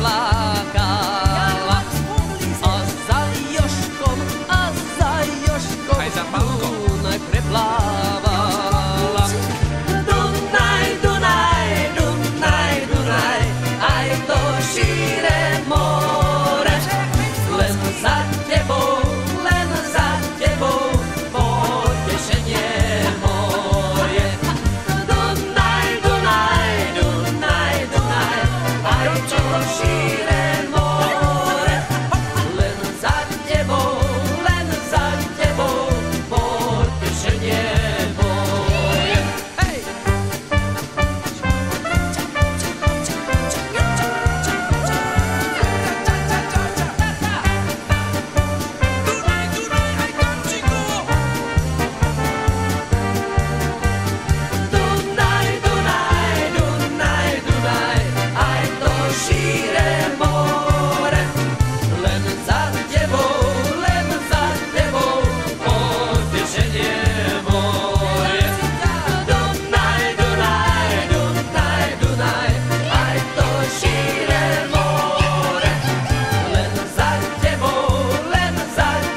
neplakala. A za Joškom Aj za Pálkom. Dunaj preplávala. Dunaj, Dunaj, Dunaj, Dunaj, aj to šíre more. Len za tebou, potešenie moje. Dunaj, Dunaj, Dunaj, Dunaj, aj to šíre more. Len za tebou, potešenie moje. Hej! Dunaj, Dunaj, Dunaj, Dunaj, aj to šíre more. Len za tebou, potešenie moje. Dunaj, Dunaj, Dunaj, Dunaj, aj to šíre more. Len za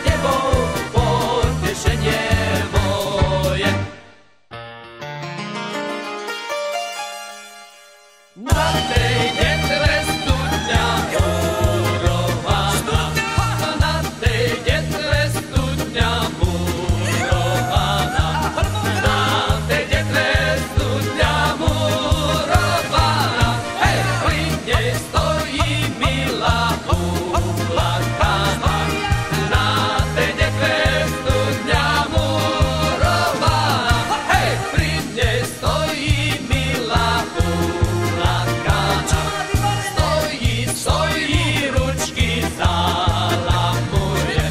tebou, potešenie moje. Na tej detre studňa murovaná, na tej detre studňa murovaná, na tej detre studňa murovaná. Hej, pri nej stojí milá uplakaná, na tej detre studňa murovaná. Hej, pri nej stojí milá stojí, ručky zalamuje.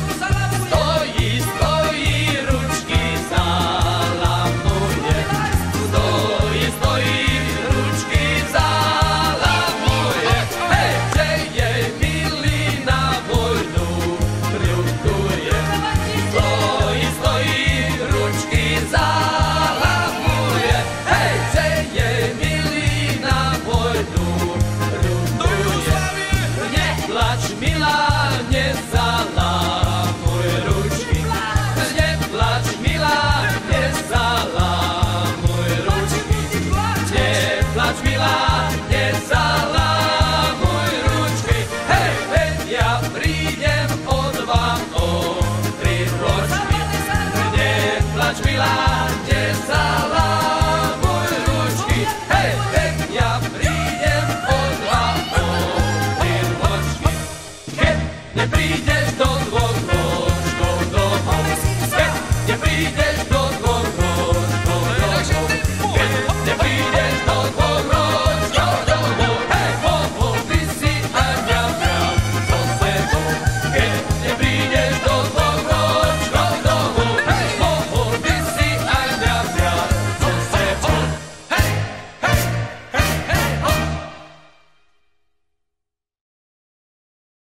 Stojí, ručky zalamuje. Stojí, ručky zalamuje. Hej, že jej milý na vojnu ľutuje. Stojí, ručky zalamuje. Hej, že jej milý na vojnu ľutuje. Neplač, milá, nezalamuj ručky. Neplač, milá, nezalamuj ručky. Neplač, milá, nezalamuj ručky. Hej, veď ja prídem o 2, o 3 ročky. Neplač, milá, nezalamuj ručky. Hej, veď ja prídem o 2, o 3 ročky. Keď neprídeš do 2 ročkov domov, keď neprídeš